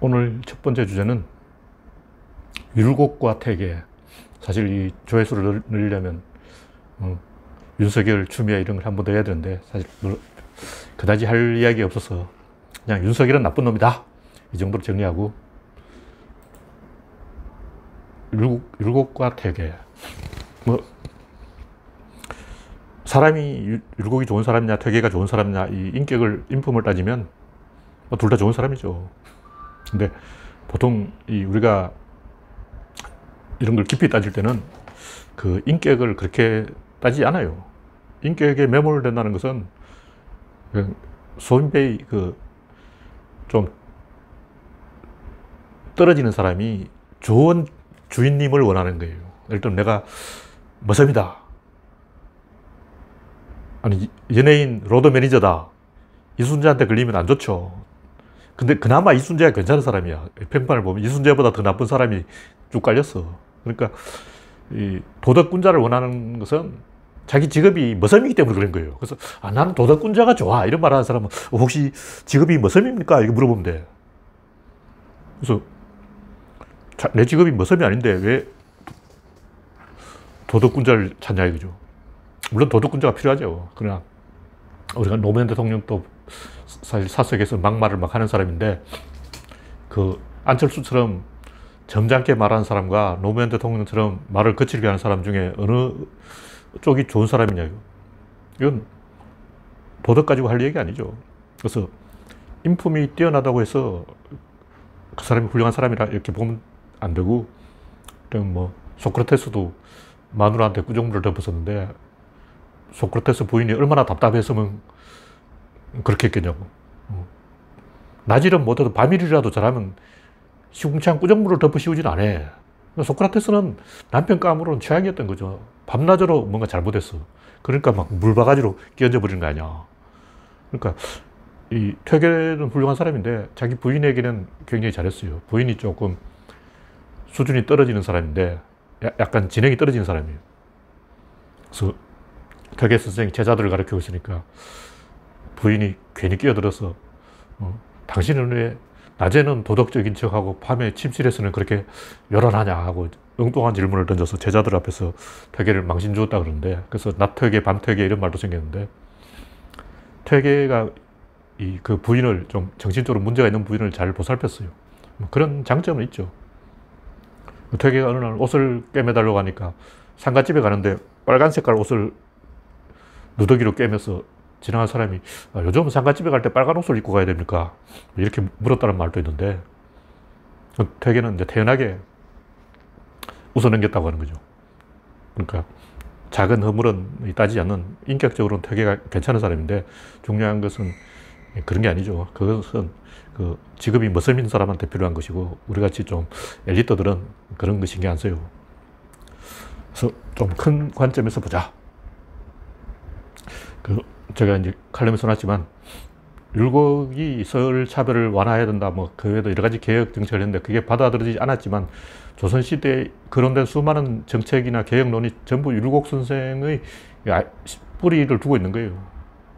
오늘 첫 번째 주제는 율곡과 태계. 사실 이 조회수를 늘리려면 윤석열, 추미애 이런 걸 한 번 더 해야 되는데 사실 그다지 할 이야기 없어서 그냥 윤석열은 나쁜 놈이다. 이 정도로 정리하고 율곡과 태계. 뭐 사람이 율곡이 좋은 사람이냐 태계가 좋은 사람이냐 이 인품을 따지면 둘 다 좋은 사람이죠. 근데 보통 우리가 이런 걸 깊이 따질 때는 그 인격을 그렇게 따지지 않아요. 인격에 매몰된다는 것은 소인배의 좀 떨어지는 사람이 좋은 주인님을 원하는 거예요. 예를 들면 내가 머슴이다. 아니, 연예인 로드 매니저다. 이순재한테 걸리면 안 좋죠. 근데 그나마 이순재가 괜찮은 사람이야. 평판을 보면 이순재보다 더 나쁜 사람이 쭉 깔렸어. 그러니까 이 도덕군자를 원하는 것은 자기 직업이 머슴이기 때문에 그런 거예요. 그래서 나는 도덕군자가 좋아. 이런 말 하는 사람은 혹시 직업이 머슴입니까? 이렇게 물어보면 돼. 그래서 내 직업이 머슴이 아닌데 왜 도덕군자를 찾냐 이거죠. 물론 도덕군자가 필요하죠. 그러나 우리가 노무현 대통령도 사실 사석에서 막말을 막 하는 사람인데 그 안철수처럼 점잖게 말하는 사람과 노무현 대통령처럼 말을 거칠게 하는 사람 중에 어느 쪽이 좋은 사람이냐. 이건 도덕 가지고 할 얘기 아니죠. 그래서 인품이 뛰어나다고 해서 그 사람이 훌륭한 사람이라 이렇게 보면 안 되고, 뭐 소크라테스도 마누라한테 꾸중물을 덮었었는데 소크라테스 부인이 얼마나 답답했으면 그렇게 했겠냐고. 낮일은 못해도 밤일이라도 잘하면 시궁창 꾸정물을 덮어 씌우진 않아. 소크라테스는 남편 까무로는 최악이었던 거죠. 밤낮으로 뭔가 잘못했어. 그러니까 막 물바가지로 끼얹어 버리는 거 아니야. 그러니까 이 퇴계는 훌륭한 사람인데 자기 부인에게는 굉장히 잘했어요. 부인이 조금 수준이 떨어지는 사람인데 약간 지능이 떨어지는 사람이에요. 그래서 퇴계 선생이 제자들을 가르치고 있으니까 부인이 괜히 끼어들어서 당신은 왜 낮에는 도덕적인 척하고 밤에 침실에서는 그렇게 요란하냐 하고 엉뚱한 질문을 던져서 제자들 앞에서 퇴계를 망신 주었다 그러는데, 그래서 낮퇴계, 밤퇴계 이런 말도 생겼는데, 퇴계가 그 부인을 좀 정신적으로 문제가 있는 부인을 잘 보살폈어요. 그런 장점은 있죠. 퇴계가 어느 날 옷을 꿰매달라고 하니까 상가집에 가는데 빨간 색깔 옷을 누더기로 꿰매서 지나간 사람이 요즘 상가집에 갈 때 빨간 옷을 입고 가야 됩니까? 이렇게 물었다는 말도 있는데, 퇴계는 이제 태연하게 웃어넘겼다고 하는 거죠. 그러니까 작은 허물은 따지지 않는, 인격적으로는 퇴계가 괜찮은 사람인데 중요한 것은 그런 게 아니죠. 그것은 그 직업이 머슴인 사람한테 필요한 것이고 우리 같이 좀 엘리트들은 그런 거 신경 안 써요. 그래서 좀 큰 관점에서 보자. 제가 이제 칼럼에 써놨지만 율곡이 서울 차별을 완화해야 된다. 뭐 그 외에도 여러 가지 개혁 정책을 했는데 그게 받아들여지지 않았지만 조선시대에 거론된 수많은 정책이나 개혁론이 전부 율곡 선생의 뿌리를 두고 있는 거예요.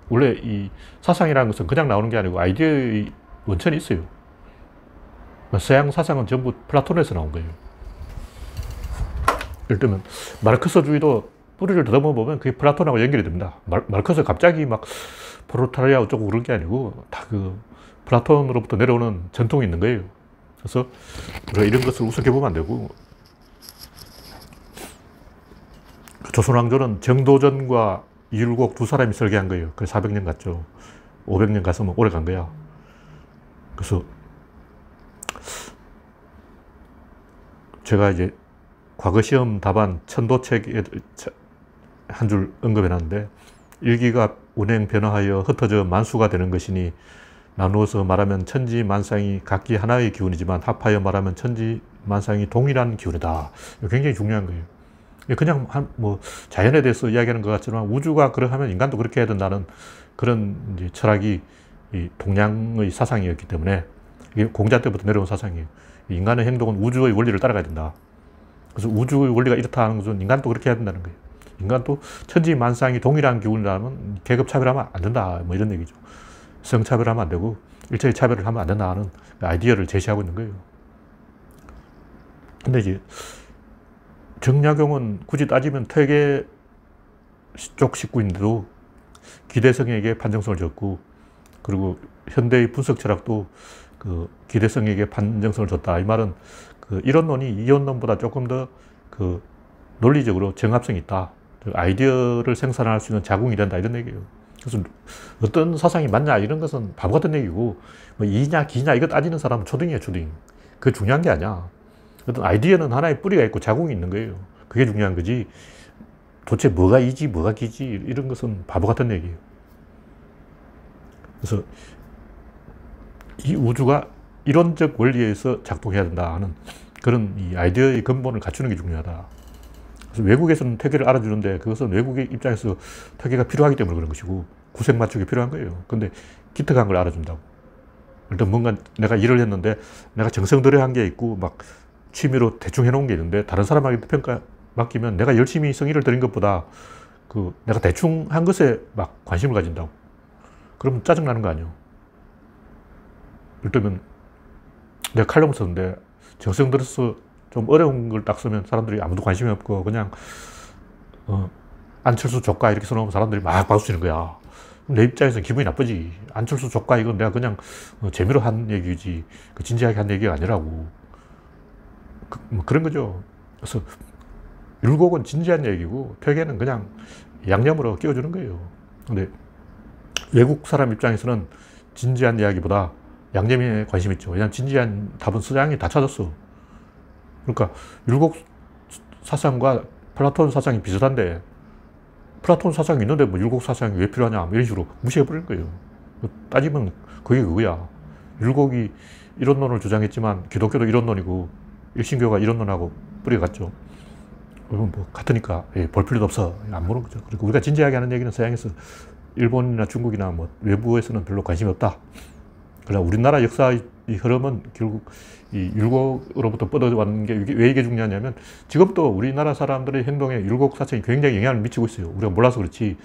원래 이 사상이라는 것은 그냥 나오는 게 아니고 아이디어의 원천이 있어요. 서양 사상은 전부 플라톤에서 나온 거예요. 예를 들면 마르크스주의도 뿌리를 더듬어 보면 그게 플라톤하고 연결이 됩니다. 마르크스 갑자기 막 프롤타리아 어쩌고 그런 게 아니고 다 그 플라톤으로부터 내려오는 전통이 있는 거예요. 그래서 우리가 이런 것을 우습게 보면 안 되고, 조선왕조는 정도전과 이율곡 두 사람이 설계한 거예요. 그래서 400년 갔죠. 500년 갔으면 오래 간 거야. 그래서 제가 이제 과거 시험 답안 천도책에 한 줄 언급해 놨는데, 일기가 운행 변화하여 흩어져 만수가 되는 것이니 나누어서 말하면 천지만상이 각기 하나의 기운이지만 합하여 말하면 천지만상이 동일한 기운이다. 굉장히 중요한 거예요. 그냥 뭐 자연에 대해서 이야기하는 것 같지만 우주가 그러하면 인간도 그렇게 해야 된다는 그런 이제 철학이 이 동양의 사상이었기 때문에, 이게 공자 때부터 내려온 사상이에요. 인간의 행동은 우주의 원리를 따라가야 된다. 그래서 우주의 원리가 이렇다 하는 것은 인간도 그렇게 해야 된다는 거예요. 인간도 천지만상이 동일한 기운이라면 계급차별하면 안 된다. 뭐 이런 얘기죠. 성차별하면 안 되고, 일체의 차별을 하면 안 된다 하는 아이디어를 제시하고 있는 거예요. 근데 이제 정약용은 굳이 따지면 퇴계 쪽 식구인데도 기대성에게 판정성을 줬고, 그리고 현대의 분석 철학도 그 기대성에게 판정성을 줬다. 이 말은 그 이론론이 이론론보다 조금 더 그 논리적으로 정합성이 있다. 아이디어를 생산할 수 있는 자궁이 된다. 이런 얘기예요. 그래서 어떤 사상이 맞냐 이런 것은 바보 같은 얘기고, 뭐 이냐 기냐 이거 따지는 사람은 초딩이에요, 초딩. 그게 중요한 게 아니야. 어떤 아이디어는 하나의 뿌리가 있고 자궁이 있는 거예요. 그게 중요한 거지. 도대체 뭐가 이지 뭐가 기지 이런 것은 바보 같은 얘기예요. 그래서 이 우주가 이론적 원리에서 작동해야 된다 하는 그런 이 아이디어의 근본을 갖추는 게 중요하다. 그래서 외국에서는 퇴계를 알아주는데 그것은 외국의 입장에서 퇴계가 필요하기 때문에 그런 것이고 구색 맞추기 필요한 거예요. 근데 기특한 걸 알아준다고. 일단 뭔가 내가 일을 했는데 내가 정성 들여 한 게 있고 막 취미로 대충 해놓은 게 있는데 다른 사람에게 평가 맡기면 내가 열심히 성의를 들인 것보다 그 내가 대충 한 것에 막 관심을 가진다고. 그러면 짜증나는 거 아니에요. 예를 들면 내가 칼럼을 썼는데 정성 들여서 좀 어려운 걸 딱 쓰면 사람들이 아무도 관심이 없고 그냥 안철수 조카 이렇게 써놓으면 사람들이 막 박수 치는 거야. 내 입장에서는 기분이 나쁘지. 안철수 조카 이건 내가 그냥 재미로 한 얘기지 그 진지하게 한 얘기가 아니라고. 뭐 그런 거죠. 그래서 율곡은 진지한 얘기고 퇴계는 그냥 양념으로 끼워주는 거예요. 근데 외국 사람 입장에서는 진지한 이야기보다 양념에 관심이 있죠. 왜냐하면 진지한 답은 서양이 다 찾았어. 그러니까 율곡 사상과 플라톤 사상이 비슷한데 플라톤 사상이 있는데 뭐 율곡 사상이 왜 필요하냐 이런 식으로 무시해버릴 거예요. 따지면 그게 그거야. 율곡이 이론론을 주장했지만 기독교도 이론론이고 일신교가 이론론하고 뿌리가 같죠. 그럼 뭐 같으니까 볼 필요도 없어. 안 보는 거죠. 그리고 우리가 진지하게 하는 얘기는 서양에서 일본이나 중국이나 뭐 외부에서는 별로 관심이 없다. 그러나 우리나라 역사의 흐름은 결국 이 율곡으로부터 뻗어왔는 게 왜 이게 중요하냐면 지금도 우리나라 사람들의 행동에 율곡 사상이 굉장히 영향을 미치고 있어요. 우리가 몰라서 그렇지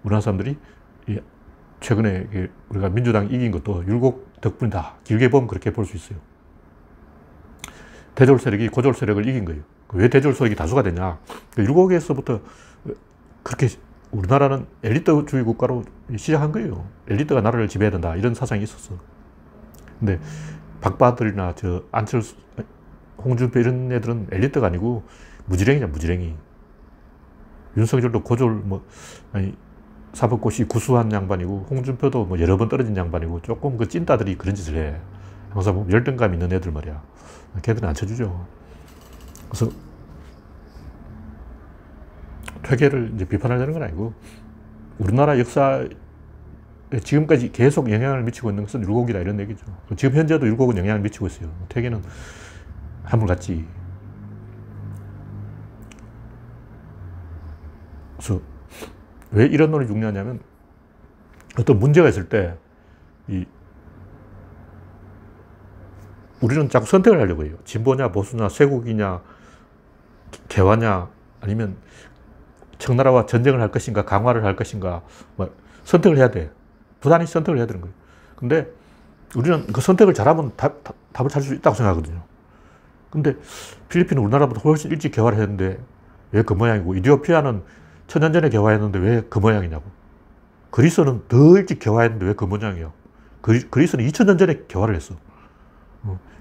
우리나라 사람들이 최근에 우리가 민주당이 이긴 것도 율곡 덕분이다. 길게 보면 그렇게 볼 수 있어요. 대졸 세력이 고졸 세력을 이긴 거예요. 왜 대졸 세력이 다수가 되냐. 율곡에서부터 그렇게 우리나라는 엘리트주의 국가로 시작한 거예요. 엘리트가 나라를 지배해야 된다. 이런 사상이 있었어. 근데 박바들이나 안철수, 홍준표 이런 애들은 엘리트가 아니고 무지랭이냐, 무지랭이. 윤석열도 고졸, 사법고시 구수한 양반이고, 홍준표도 뭐 여러 번 떨어진 양반이고, 조금 그 찐따들이 그런 짓을 해. 항상 보면 열등감 있는 애들 말이야. 걔들은 안 쳐주죠. 그래서 퇴계를 이제 비판하려는 건 아니고, 우리나라 역사에 지금까지 계속 영향을 미치고 있는 것은 율곡이다 이런 얘기죠. 지금 현재도 율곡은 영향을 미치고 있어요. 퇴계는 한물같지. 그래서 왜 이런 논이 중요하냐면 어떤 문제가 있을 때 우리는 자꾸 선택을 하려고 해요. 진보냐 보수냐 쇄국이냐 개화냐 아니면 청나라와 전쟁을 할 것인가 강화를 할 것인가 뭐 선택을 해야 돼. 부단히 선택을 해야 되는 거예요. 근데 우리는 그 선택을 잘하면 답을 찾을 수 있다고 생각하거든요. 근데 필리핀은 우리나라보다 훨씬 일찍 개화를 했는데 왜 그 모양이고, 이디오피아는 1000년 전에 개화했는데 왜 그 모양이냐고. 그리스는 더 일찍 개화했는데 왜 그 모양이야. 그리스는 2000년 전에 개화를 했어.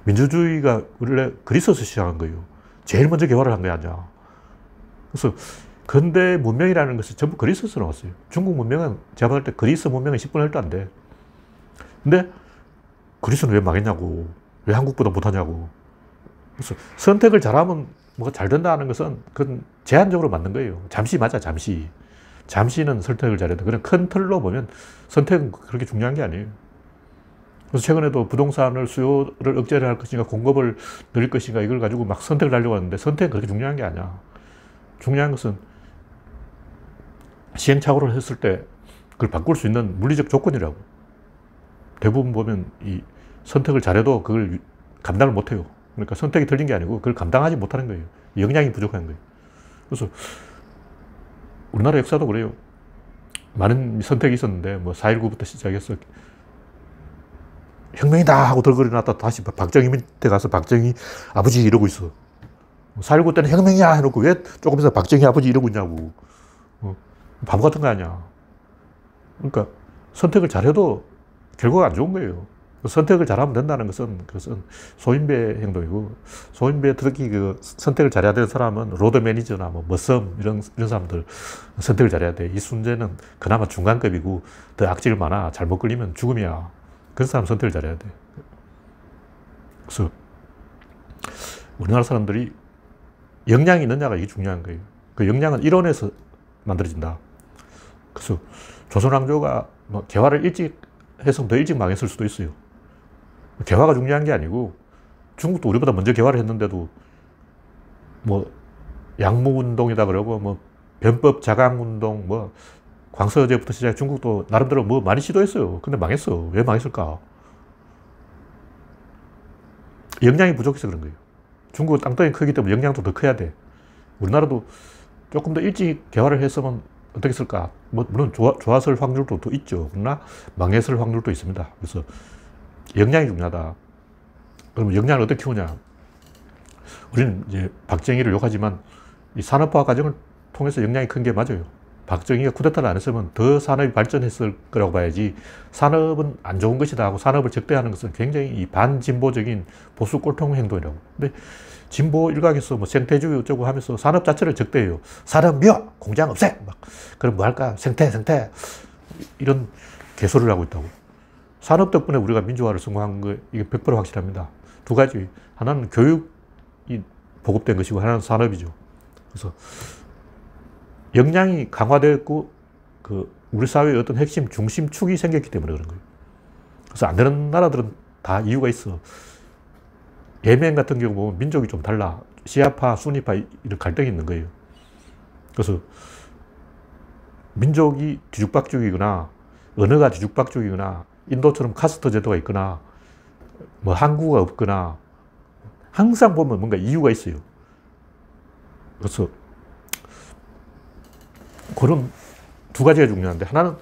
민주주의가 원래 그리스에서 시작한 거예요. 제일 먼저 개화를 한 게 아니야. 그래서 근대 문명이라는 것은 전부 그리스에서 나왔어요. 중국 문명은 제가 봤을 때 그리스 문명은 10분의 1도 안 돼. 근데 그리스는 왜 망했냐고. 왜 한국보다 못하냐고. 그래서 선택을 잘하면 뭐가 잘 된다는 것은 그건 제한적으로 맞는 거예요. 잠시 맞아, 잠시. 잠시는 선택을 잘해야 돼. 그냥 큰 틀로 보면 선택은 그렇게 중요한 게 아니에요. 그래서 최근에도 부동산을 수요를 억제를 할 것인가 공급을 늘릴 것인가 이걸 가지고 막 선택을 하려고 하는데 선택은 그렇게 중요한 게 아니야. 중요한 것은 시행착오를 했을 때 그걸 바꿀 수 있는 물리적 조건이라고. 대부분 보면 이 선택을 잘해도 그걸 감당을 못해요. 그러니까 선택이 틀린 게 아니고 그걸 감당하지 못하는 거예요. 역량이 부족한 거예요. 그래서 우리나라 역사도 그래요. 많은 선택이 있었는데 뭐 4.19부터 시작해서 혁명이다 하고 덜거리 놨다 다시 박정희 밑에 가서 박정희 아버지 이러고 있어. 4.19 때는 혁명이야 해놓고 왜 조금 있어 박정희 아버지 이러고 있냐고. 바보 같은 거 아니야. 그러니까 선택을 잘해도 결과가 안 좋은 거예요. 선택을 잘하면 된다는 것은 그것은 소인배 행동이고, 소인배 특히 그 선택을 잘해야 되는 사람은 로드 매니저나 뭐 머썸 이런 사람들 선택을 잘해야 돼. 이순재는 그나마 중간급이고 더 악질 많아. 잘못 걸리면 죽음이야. 그런 사람 선택을 잘해야 돼. 그래서 우리나라 사람들이 역량이 있느냐가 이게 중요한 거예요. 그 역량은 이론에서 만들어진다. 그래서 조선왕조가 뭐 개화를 일찍 해서 더 일찍 망했을 수도 있어요. 개화가 중요한 게 아니고 중국도 우리보다 먼저 개화를 했는데도 뭐 양무운동이다 그러고 뭐 변법 자강운동 뭐 광서제부터 시작해 중국도 나름대로 뭐 많이 시도했어요. 근데 망했어. 왜 망했을까? 역량이 부족해서 그런 거예요. 중국은 땅덩이 크기 때문에 역량도 더 커야 돼. 우리나라도 조금 더 일찍 개화를 했으면 어떻게 했을까? 뭐 물론 좋았을 확률도 더 있죠. 그러나 망했을 확률도 있습니다. 그래서 역량이 중요하다. 그러면 역량을 어떻게 키우냐? 우리는 이제 박정희를 욕하지만 이 산업화 과정을 통해서 역량이 큰 게 맞아요. 박정희가 쿠데타를 안 했으면 더 산업이 발전했을 거라고 봐야지 산업은 안 좋은 것이다 하고 산업을 적대하는 것은 굉장히 이 반진보적인 보수 꼴통 행동이라고. 근데 진보 일각에서 뭐 생태주의 어쩌고 하면서 산업 자체를 적대해요. 산업 미워! 공장 없애! 막. 그럼 뭐 할까? 생태! 이런 개소리를 하고 있다고. 산업 덕분에 우리가 민주화를 성공한 거, 이게 100% 확실합니다. 두 가지. 하나는 교육이 보급된 것이고, 하나는 산업이죠. 그래서 역량이 강화되었고, 우리 사회의 어떤 핵심 중심축이 생겼기 때문에 그런 거예요. 그래서 안 되는 나라들은 다 이유가 있어. 예멘 같은 경우 보면 민족이 좀 달라. 시아파, 수니파 이런 갈등이 있는 거예요. 그래서 민족이 뒤죽박죽이거나 언어가 뒤죽박죽이거나 인도처럼 카스트 제도가 있거나 뭐 항구가 없거나 항상 보면 뭔가 이유가 있어요. 그래서 그런 두 가지가 중요한데 하나는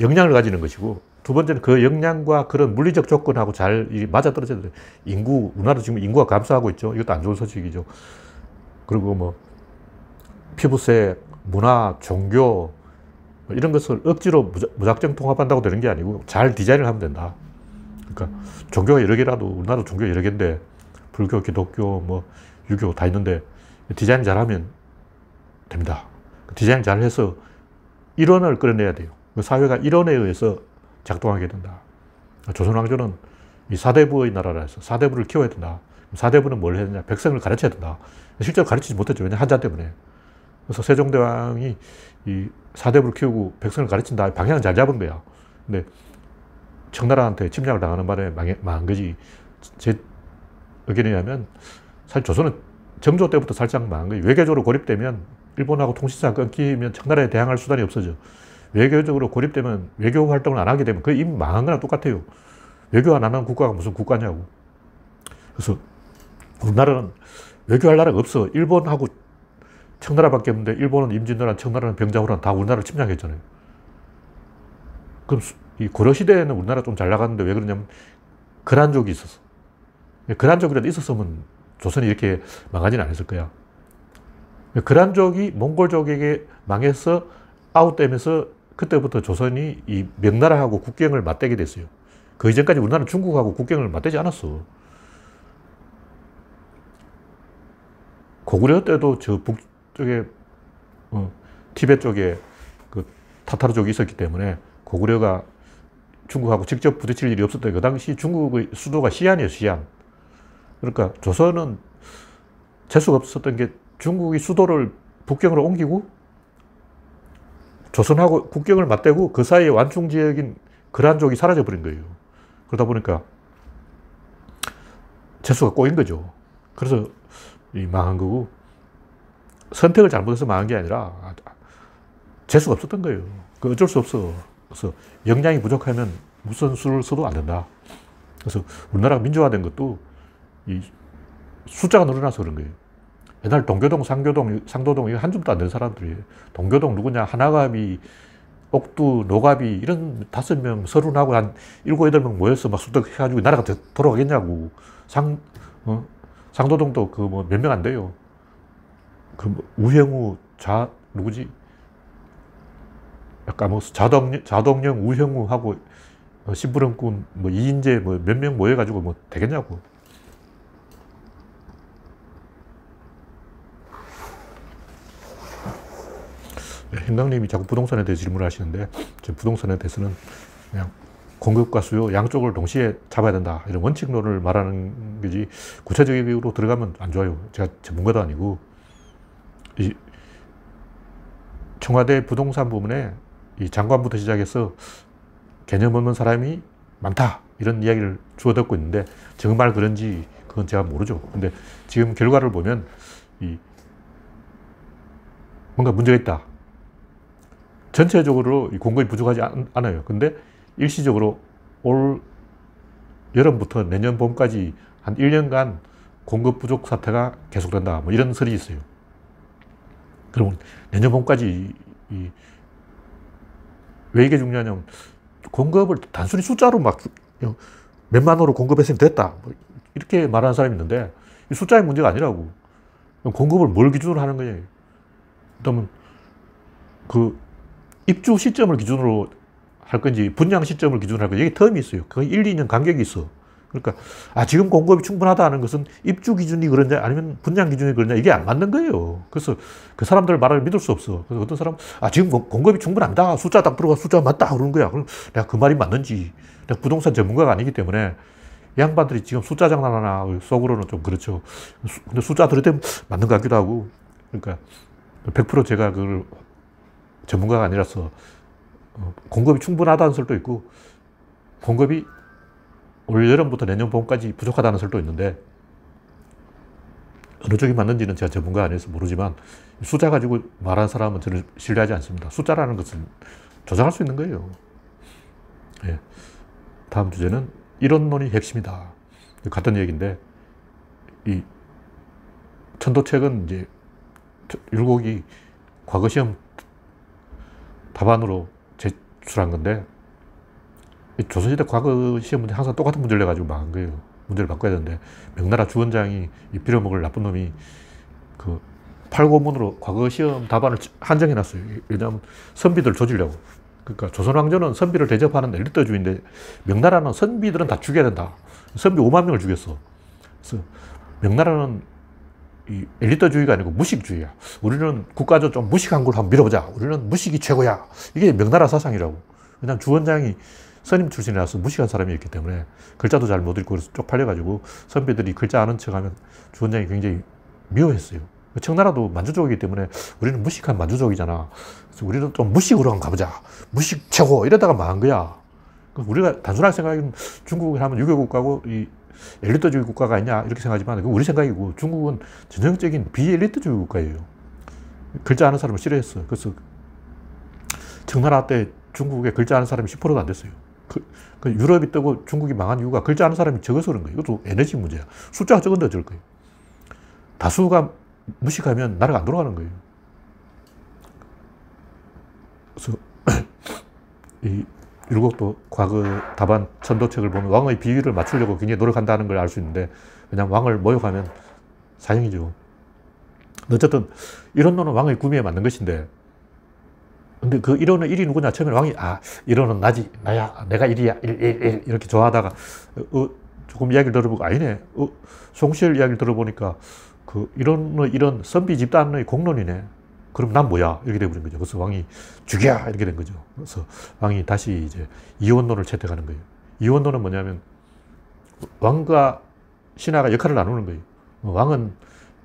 역량을 가지는 것이고 두 번째는 그 역량과 그런 물리적 조건하고 잘 맞아떨어져야 돼요. 인구, 우리나라 지금 인구가 감소하고 있죠. 이것도 안 좋은 소식이죠. 그리고 뭐 피부색, 문화, 종교 이런 것을 억지로 무작정 통합한다고 되는 게 아니고 잘 디자인을 하면 된다. 그러니까 종교가 여러 개라도 우리나라 종교 여러 개인데 불교, 기독교, 뭐 유교 다 있는데 디자인 잘하면 됩니다. 디자인 잘해서 일원을 끌어내야 돼요. 사회가 일원에 의해서 작동하게 된다. 조선왕조는 이 사대부의 나라라 해서 사대부를 키워야 된다. 사대부는 뭘 해야 되냐? 백성을 가르쳐야 된다. 실제로 가르치지 못했죠. 왜냐? 한자 때문에. 그래서 세종대왕이 이 사대부를 키우고 백성을 가르친다. 방향은 잘 잡은 거야. 근데 청나라한테 침략을 당하는 바람에 망한 거지. 제 의견에 의하면 사실 조선은 정조 때부터 살짝 망한 거예요. 외교적으로 고립되면 일본하고 통신사가 끊기면 청나라에 대항할 수단이 없어져. 외교적으로 고립되면 외교 활동을 안 하게 되면 거의 이미 망한 거랑 똑같아요. 외교 안 하는 국가가 무슨 국가냐고. 그래서 우리나라는 외교할 나라가 없어. 일본하고 청나라밖에 없는데 일본은 임진왜란, 청나라는 병자호란 다 우리나라를 침략했잖아요. 그럼 이 고려시대에는 우리나라 좀 잘 나갔는데 왜 그러냐면 거란족이 있었어. 거란족이라도 있었으면 조선이 이렇게 망하지는 않았을 거야. 거란족이 몽골족에게 망해서 아웃되면서 그때부터 조선이 이 명나라하고 국경을 맞대게 됐어요. 그 이전까지 우리나라는 중국하고 국경을 맞대지 않았어. 고구려 때도 저 북쪽에, 티베트 쪽에 그 타타르족이 있었기 때문에 고구려가 중국하고 직접 부딪힐 일이 없었던 그 당시 중국의 수도가 시안이에요, 시안. 그러니까 조선은 재수가 없었던 게 중국이 수도를 북경으로 옮기고 조선하고 국경을 맞대고 그 사이에 완충 지역인 거란족이 사라져버린 거예요. 그러다 보니까 재수가 꼬인 거죠. 그래서 망한 거고 선택을 잘못해서 망한 게 아니라 재수가 없었던 거예요. 그 어쩔 수 없어. 그래서 역량이 부족하면 무슨 수를 써도 안 된다. 그래서 우리나라가 민주화된 것도 이 숫자가 늘어나서 그런 거예요. 옛날 동교동, 상교동, 상도동 이거 한 줌도 안 된 사람들이에요. 동교동 누구냐? 하나감이 옥두, 노갑이 이런 5명, 서른하고 한 7, 8명 모여서 막 수덕해가지고 나라가 돌아가겠냐고. 상도동도 그 뭐 몇 명 안 돼요. 그 뭐 우형우, 누구지? 약간 뭐 자동령 우형우하고 심부름꾼 뭐 이인재 뭐 몇 명 모여가지고 뭐 되겠냐고. hin강님이 자꾸 부동산에 대해 질문을 하시는데, 부동산에 대해서는 그냥 공급과 수요 양쪽을 동시에 잡아야 된다, 이런 원칙론을 말하는 거지, 구체적으로 들어가면 안 좋아요. 제가 전문가도 아니고. 이 청와대 부동산 부문에 이 장관부터 시작해서 개념 없는 사람이 많다, 이런 이야기를 주워 듣고 있는데, 정말 그런지 그건 제가 모르죠. 근데 지금 결과를 보면 뭔가 문제가 있다. 전체적으로 공급이 부족하지 않아요. 근데 일시적으로 올 여름부터 내년 봄까지 한 1년간 공급 부족 사태가 계속된다, 뭐 이런 설이 있어요. 그럼 내년 봄까지 왜 이게 중요하냐면, 공급을 단순히 숫자로 막 몇만호로 공급했으면 됐다, 뭐 이렇게 말하는 사람이 있는데, 이 숫자의 문제가 아니라고. 공급을 뭘 기준으로 하는 거예요? 그러면 그 입주 시점을 기준으로 할 건지 분양 시점을 기준으로 할 건지, 이게 텀이 있어요. 거의 1, 2년 간격이 있어. 그러니까 지금 공급이 충분하다는 것은 입주 기준이 그러냐 아니면 분양 기준이 그러냐, 이게 안 맞는 거예요. 그래서 그 사람들 말을 믿을 수 없어. 그래서 어떤 사람은 지금 공급이 충분합니다, 숫자 딱 들어가 숫자 맞다 그러는 거야. 그럼 내가 그 말이 맞는지, 내가 부동산 전문가가 아니기 때문에, 이 양반들이 지금 숫자 장난하나 속으로는 좀 그렇죠. 근데 숫자 들을 때 맞는 것 같기도 하고. 그러니까 100% 제가 그걸 전문가가 아니라서 공급이 충분하다는 설도 있고, 공급이 올 여름부터 내년 봄까지 부족하다는 설도 있는데, 어느 쪽이 맞는지는 제가 전문가 아니어서 모르지만, 숫자 가지고 말하는 사람은 저는 신뢰하지 않습니다. 숫자라는 것은 조작할 수 있는 거예요. 예. 다음 주제는 이론론이 핵심이다. 같은 얘기인데, 이 천도책은 이제 율곡이 과거 시험 답안으로 제출한 건데, 조선시대 과거 시험 문제 항상 똑같은 문제를 내가지고 망한 거예요. 문제를 바꿔야 되는데, 명나라 주원장이 이 빌어먹을 나쁜 놈이 그 8고문으로 과거 시험 답안을 한정해놨어요. 왜냐하면 선비들 조지려고. 그러니까 조선왕조는 선비를 대접하는 엘리트주의인데, 명나라는 선비들은 다 죽여야 된다. 선비 5만 명을 죽였어. 그래서 명나라는 이 엘리트주의가 아니고 무식주의야. 우리는 국가적 좀 무식한 걸 한번 밀어보자. 우리는 무식이 최고야. 이게 명나라 사상이라고. 왜냐하면 주원장이 선임 출신이라서 무식한 사람이었기 때문에, 글자도 잘 못 읽고 쪽팔려가지고 선비들이 글자 아는 척하면 주원장이 굉장히 미워했어요. 청나라도 만주족이기 때문에 우리는 무식한 만주족이잖아. 그래서 우리는 좀 무식으로 한번 가보자. 무식 최고. 이러다가 망한 거야. 우리가 단순하게 생각하면 중국을 하면 유교국가고 이 엘리트주의 국가가 아니냐 이렇게 생각하지만, 그건 우리 생각이고, 중국은 전형적인 비엘리트주의 국가예요. 글자 아는 사람을 싫어했어. 그래서 청나라 때 중국에 글자 아는 사람이 10%도 안 됐어요. 유럽이 뜨고 중국이 망한 이유가 글자 아는 사람이 적어서 그런 거예요. 이것도 에너지 문제야. 숫자가 적은데 어쩔 거예요. 다수가 무식하면 나라가 안 돌아가는 거예요. 그래서 이 율곡도 과거 답안 천도책을 보면 왕의 비위를 맞추려고 굉장히 노력한다는 걸 알 수 있는데, 그냥 왕을 모욕하면 사형이죠. 어쨌든 이론론은 왕의 구미에 맞는 것인데, 근데 그 이론의 1이 누구냐? 처음에 왕이 이론은 나야, 내가 1이야, 1 이렇게 좋아하다가 조금 이야기를 들어보고 아니네. 송시열 이야기를 들어보니까 그 이론의 1은 선비 집단의 공론이네. 그럼 난 뭐야? 이렇게 돼버린 거죠. 그래서 왕이 죽여! 이렇게 된 거죠. 그래서 왕이 다시 이제 이원론을 채택하는 거예요. 이원론은 뭐냐면, 왕과 신하가 역할을 나누는 거예요. 왕은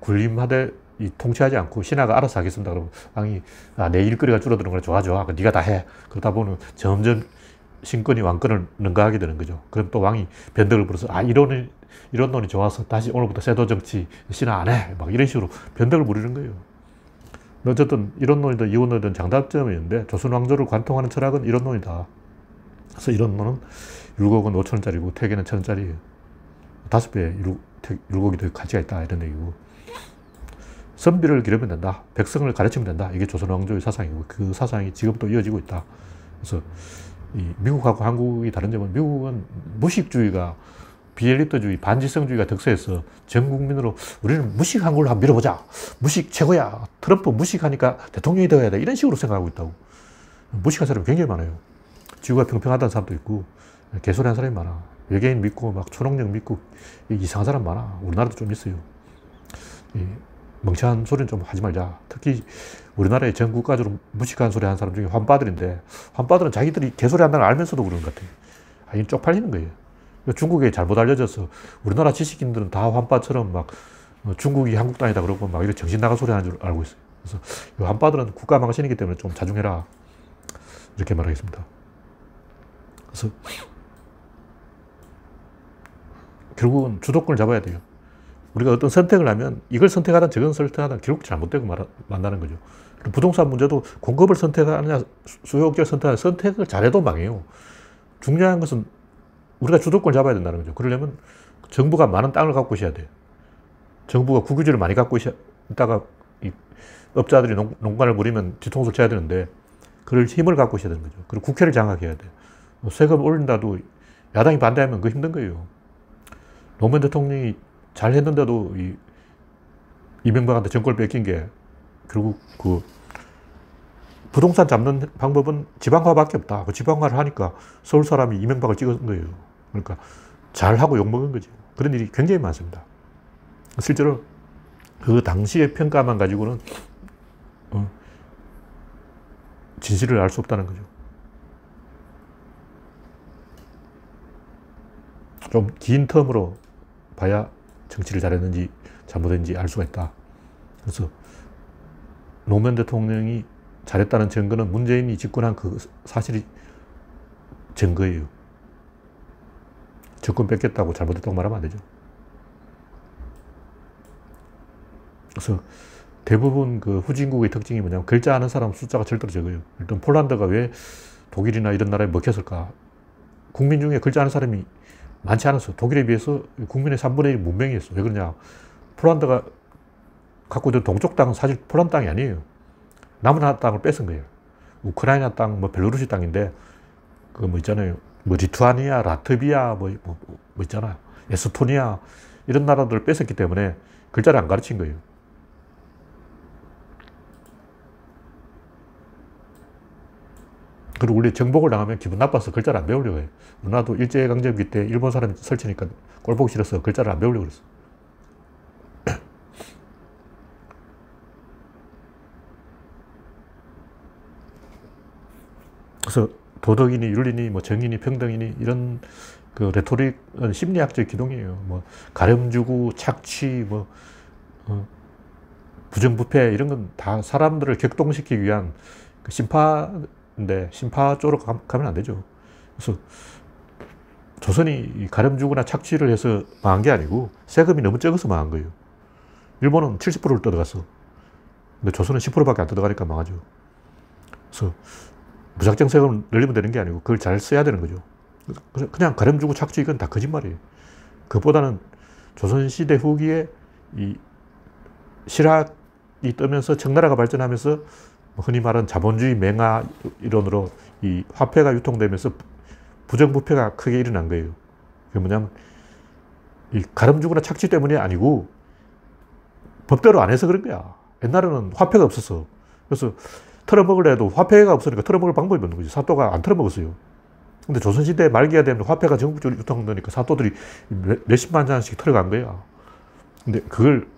군림하되 통치하지 않고 신하가 알아서 하겠습니다. 그러면 왕이 내 일거리가 줄어드는 걸 좋아. 네가 다 해. 그러다 보면 점점 신권이 왕권을 능가하게 되는 거죠. 그럼 또 왕이 변덕을 부려서 이론론이 좋아서 다시 오늘부터 세도 정치 신하 안 해. 막 이런 식으로 변덕을 부리는 거예요. 어쨌든 이론론이든 이원론이든 장단점이 있는데, 조선 왕조를 관통하는 철학은 이론론이다. 그래서 이론론은 율곡은 5,000원짜리고 택에는 1,000원짜리예요. 5배 율곡이 더 가치가 있다, 이런 얘기고. 선비를 기르면 된다. 백성을 가르치면 된다. 이게 조선 왕조의 사상이고, 그 사상이 지금도 이어지고 있다. 그래서 이 미국하고 한국이 다른 점은 미국은 무식주의가 비엘리트주의, 반지성주의가 득세해서 전 국민으로 우리는 무식한 걸로 한번 밀어보자. 무식 최고야. 트럼프 무식하니까 대통령이 되어야 돼. 이런 식으로 생각하고 있다고. 무식한 사람이 굉장히 많아요. 지구가 평평하다는 사람도 있고 개소리하는 사람이 많아. 외계인 믿고 막 초능력 믿고 이상한 사람 많아. 우리나라도 좀 있어요. 멍청한 소리는 좀 하지 말자. 특히 우리나라의 전 국가적으로 무식한 소리 하는 사람 중에 환빠들인데 환빠들은 자기들이 개소리 한다는 걸 알면서도 그러는 것 같아요. 이 쪽팔리는 거예요. 중국에 잘못 알려져서 우리나라 지식인들은 다 환빠처럼 막 중국이 한국 땅이다 그러고 막 이런 정신 나간 소리 하는 줄 알고 있어요. 그래서 이 환빠들은 국가 망신이기 때문에 좀 자중해라. 이렇게 말하겠습니다. 그래서 결국은 주도권을 잡아야 돼요. 우리가 어떤 선택을 하면 이걸 선택하든 저걸 선택하든 결국 잘못되고 만나는 거죠. 부동산 문제도 공급을 선택하느냐 수요업계를 선택하느냐 선택을 잘해도 망해요. 중요한 것은 우리가 주도권을 잡아야 된다는 거죠. 그러려면 정부가 많은 땅을 갖고 있어야 돼요. 정부가 국유지를 많이 갖고 있다가 업자들이 농간을 부리면 뒤통수를 쳐야 되는데 그럴 힘을 갖고 있어야 되는 거죠. 그리고 국회를 장악해야 돼요. 세금 올린다도 야당이 반대하면 그거 힘든 거예요. 노무현 대통령이 잘 했는데도 이명박한테 정권을 뺏긴 게 결국 그 부동산 잡는 방법은 지방화밖에 없다. 그 지방화를 하니까 서울 사람이 이명박을 찍은 거예요. 그러니까 잘하고 욕먹은 거죠. 그런 일이 굉장히 많습니다. 실제로 그 당시의 평가만 가지고는 진실을 알 수 없다는 거죠. 좀 긴 텀으로 봐야 정치를 잘했는지 잘못했는지 알 수가 있다. 그래서 노무현 대통령이 잘했다는 증거는 문재인이 집권한 그 사실이 증거예요. 정권 뺏겼다고 잘못했다고 말하면 안 되죠. 그래서 대부분 그 후진국의 특징이 뭐냐면 글자 아는 사람 숫자가 절대로 적어요. 일단 폴란드가 왜 독일이나 이런 나라에 먹혔을까? 국민 중에 글자 아는 사람이 많지 않았어. 독일에 비해서 국민의 3분의 1 문명이었어. 왜 그러냐? 폴란드가 갖고 있는 동쪽 땅은 사실 폴란드 땅이 아니에요. 남은 땅을 뺏은 거예요. 우크라이나 땅, 뭐 벨로루시 땅인데 그 뭐 있잖아요. 뭐 리투아니아, 라트비아, 뭐 있잖아요. 에스토니아 이런 나라들을 뺏었기 때문에 글자를 안 가르친 거예요. 그리고 원래 정복을 당하면 기분 나빠서 글자를 안 배우려고 해요. 누나도 일제강점기 때 일본 사람이 설치니까 꼴 보기 싫어서 글자를 안 배우려고 그랬어. 그래서 도덕이니 윤리니 뭐 정의니 평등이니 이런 그 레토릭은 심리학적 기동이에요. 뭐 가렴주고 착취 뭐 부정부패 이런 건 다 사람들을 격동시키기 위한 그 심파인데 심파 쪽으로 가면 안 되죠. 그래서 조선이 가렴주거나 착취를 해서 망한 게 아니고 세금이 너무 적어서 망한 거예요. 일본은 70%를 뜯어갔어. 근데 조선은 10%밖에 안 뜯어가니까 망하죠. 그래서 무작정 세금을 늘리면 되는 게 아니고 그걸 잘 써야 되는 거죠. 그냥 가렴주고 착취 이건 다 거짓말이에요. 그보다는 조선시대 후기에 이 실학이 뜨면서 청나라가 발전하면서 흔히 말하는 자본주의 맹화 이론으로 이 화폐가 유통되면서 부정부패가 크게 일어난 거예요. 그게 뭐냐면 이 가렴주거나 착취 때문이 아니고 법대로 안 해서 그런 거야. 옛날에는 화폐가 없었어. 그래서 털어먹으려 해도 화폐가 없으니까 털어먹을 방법이 없는 거지. 사또가 안 털어먹었어요. 근데 조선시대 말기가 되면 화폐가 전국적으로 유통되니까 사또들이 몇십만 장씩 털어간 거야. 근데 그걸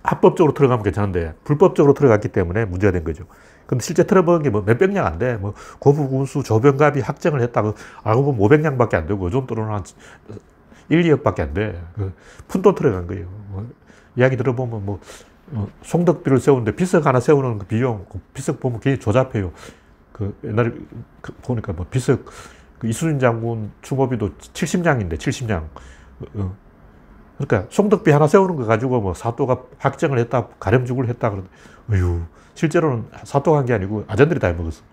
합법적으로 털어가면 괜찮은데 불법적으로 털어갔기 때문에 문제가 된 거죠. 근데 실제 털어먹은 게 뭐 몇백 냥 안 돼. 뭐 고부군수 조병갑이 확정을 했다고 알고 보면 500냥밖에 안 되고 요즘 돈으로는 한 1, 2억밖에 안 돼. 푼돈 털어간 거예요. 이야기 들어보면 뭐 송덕비를 세우는데 비석 하나 세우는 그 비용, 그 비석 보면 굉장히 조잡해요. 그 옛날에 보니까 뭐 비석, 그 이순신 장군 추모비도 70냥인데, 70냥. 그러니까 송덕비 하나 세우는 거 가지고 뭐 사또가 확정을 했다, 가렴주구를 했다. 그러는데, 어휴, 실제로는 사또가 한 게 아니고 아전들이 다 해먹었어.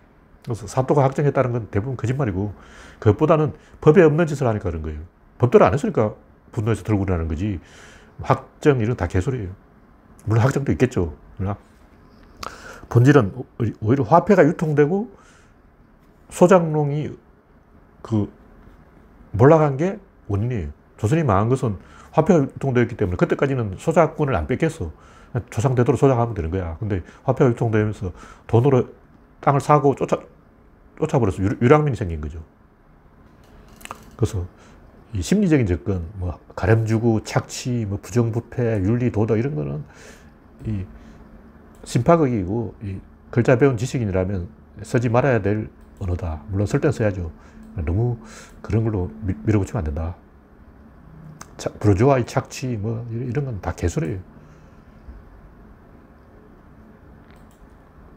그래서 사또가 확정했다는 건 대부분 거짓말이고, 그것보다는 법에 없는 짓을 하니까 그런 거예요. 법대로 안 했으니까 분노해서 들고 일어나는 거지. 확정, 이런 다 개소리예요. 물론 확정도 있겠죠. 그러나 본질은 오히려 화폐가 유통되고 소작농이 그 몰락한 게 원인이에요. 조선이 망한 것은 화폐가 유통되었기 때문에 그때까지는 소작권을 안 뺏겼어. 조상되도록 소작하면 되는 거야. 근데 화폐가 유통되면서 돈으로 땅을 사고 쫓아버려서 유랑민이 생긴 거죠. 그래서 이 심리적인 접근, 뭐 가렴주구, 착취, 뭐 부정부패, 윤리, 도덕 이런 거는 이 심파극이고 이 글자 배운 지식인이라면 쓰지 말아야 될 언어다. 물론 쓸 땐 써야죠. 너무 그런 걸로 밀어붙이면 안 된다. 부르주아의 착취, 뭐 이런 건 다 개소리예요.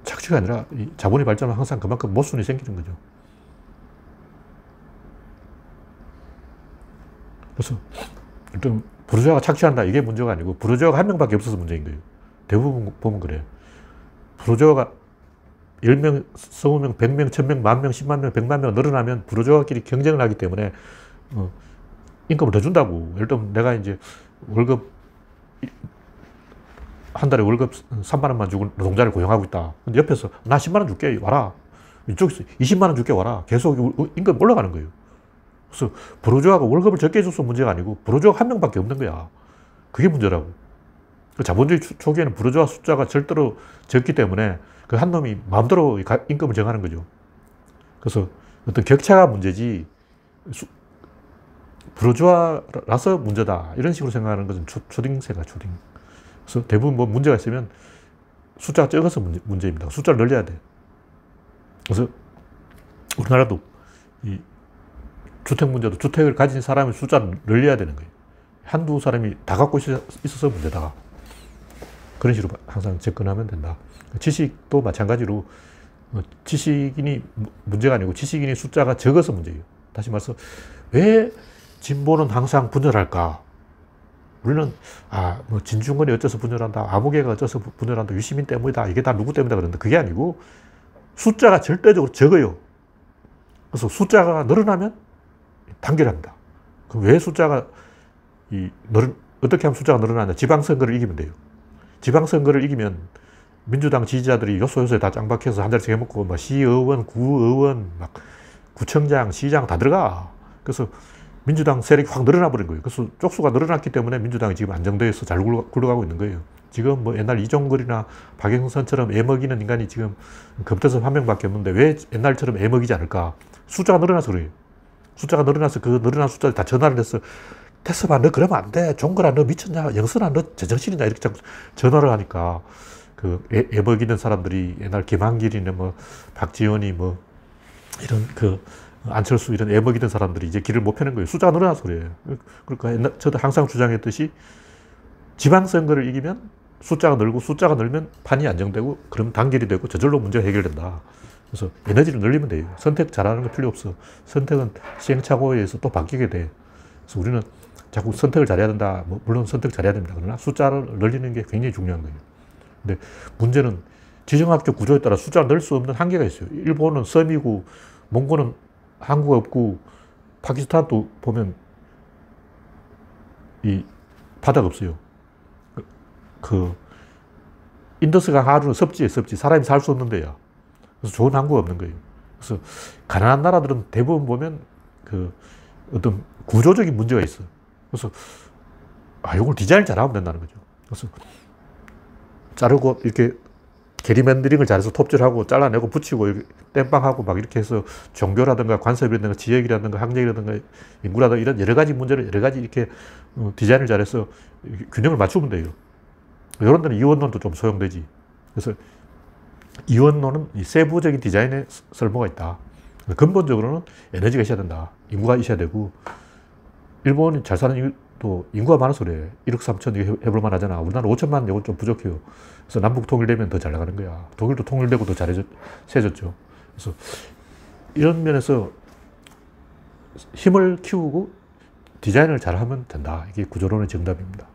착취가 아니라 이 자본이 발전하면 항상 그만큼 모순이 생기는 거죠. 그래서 일단 부르주아가 착취한다 이게 문제가 아니고 부르주아가 한 명밖에 없어서 문제인 거예요. 대부분 보면 그래요. 부르주아가 10명, 20명, 100명, 1000명, 10,000명, 10만 명, 100만 명 늘어나면 부르주아끼리 경쟁을 하기 때문에 임금을 더 준다고. 예를 들면 내가 이제 월급 한 달에 월급 3만 원만 주고 노동자를 고용하고 있다. 근데 옆에서 나 10만 원 줄게 와라. 이쪽에서 20만 원 줄게 와라. 계속 임금 올라가는 거예요. 그래서 부르주아가 월급을 적게 줘서 문제가 아니고 부르주아가 한 명밖에 없는 거야. 그게 문제라고. 자본주의 초기에는 부르주아 숫자가 절대로 적기 때문에 그 한 놈이 마음대로 임금을 정하는 거죠. 그래서 어떤 격차가 문제지 부르주아라서 문제다. 이런 식으로 생각하는 것은 초딩생각, 초딩. 그래서 대부분 뭐 문제가 있으면 숫자가 적어서 문제입니다. 숫자를 늘려야 돼. 그래서 우리나라도 이 주택 문제도 주택을 가진 사람의 숫자를 늘려야 되는 거예요. 한두 사람이 다 갖고 있어서 문제다. 그런 식으로 항상 접근하면 된다. 지식도 마찬가지로 지식인이 문제가 아니고 지식인의 숫자가 적어서 문제예요. 다시 말해서 왜 진보는 항상 분열할까? 우리는 뭐 진중권이 어째서 분열한다, 아무개가 어째서 분열한다, 유시민 때문이다, 이게 다 누구 때문이다 그러는데 그게 아니고 숫자가 절대적으로 적어요. 그래서 숫자가 늘어나면 단결합니다. 그럼 왜 숫자가 어떻게 하면 숫자가 늘어나냐? 지방선거를 이기면 돼요. 지방선거를 이기면 민주당 지지자들이 요소요소에 다 짱박혀서 한 자리씩 해먹고 막 시의원, 구의원, 막 구청장, 시장 다 들어가. 그래서 민주당 세력이 확 늘어나 버린 거예요. 그래서 쪽수가 늘어났기 때문에 민주당이 지금 안정되어서 잘 굴러가고 있는 거예요. 지금 뭐 옛날 이종걸이나 박영선처럼 애먹이는 인간이 지금 검태섭 한 명밖에 없는데 왜 옛날처럼 애먹이지 않을까? 숫자가 늘어나서 그래요. 숫자가 늘어나서 그 늘어난 숫자를 다 전화를 해서 태섭아 너 그러면 안 돼. 종걸아 너 미쳤냐. 영선아 너 제정신이냐. 이렇게 자꾸 전화를 하니까 그 애먹이는 사람들이 옛날 김한길이나 뭐 박지원이 뭐 이런 안철수 이런 애먹이던 사람들이 이제 길을 못 펴는 거예요. 숫자가 늘어나서 그래요. 그러니까 저도 항상 주장했듯이 지방선거를 이기면 숫자가 늘고 숫자가 늘면 판이 안정되고 그러면 단결이 되고 저절로 문제가 해결된다. 그래서 에너지를 늘리면 돼요. 선택 잘하는 거 필요 없어. 선택은 시행착오에 의해서 또 바뀌게 돼. 그래서 우리는 자꾸 선택을 잘해야 된다. 물론 선택 잘해야 됩니다. 그러나 숫자를 늘리는 게 굉장히 중요한 거예요. 근데 문제는 지정학적 구조에 따라 숫자를 넣을 수 없는 한계가 있어요. 일본은 섬이고 몽골은 항구가 없고 파키스탄도 보면 이 바다가 없어요. 인더스강 하류는 섭지에 섭지. 사람이 살 수 없는 데야. 그래서 좋은 항구가 없는 거예요. 그래서 가난한 나라들은 대부분 보면 어떤 구조적인 문제가 있어. 그래서 이걸 디자인을 잘하면 된다는 거죠. 그래서 자르고 이렇게 게리맨더링을 잘해서 톱질하고 잘라내고 붙이고 땜빵하고 막 이렇게 해서 종교라든가 관습이라든가 지역이라든가 학력이라든가 인구라든가 이런 여러 가지 문제를 여러 가지 이렇게 디자인을 잘해서 균형을 맞추면 돼요. 이런 데는 이원론도 좀 소용되지. 그래서 이원론은 이 세부적인 디자인에 쓸모가 있다. 근본적으로는 에너지가 있어야 된다. 인구가 있어야 되고 일본이 잘 사는 이유도 인구가 많아서 그래. 1억 3천 이거 해볼 만하잖아. 우리나라 5천만 이건 좀 부족해요. 그래서 남북 통일되면 더 잘 나가는 거야. 독일도 통일되고 더 세졌죠. 그래서 이런 면에서 힘을 키우고 디자인을 잘하면 된다. 이게 구조론의 정답입니다.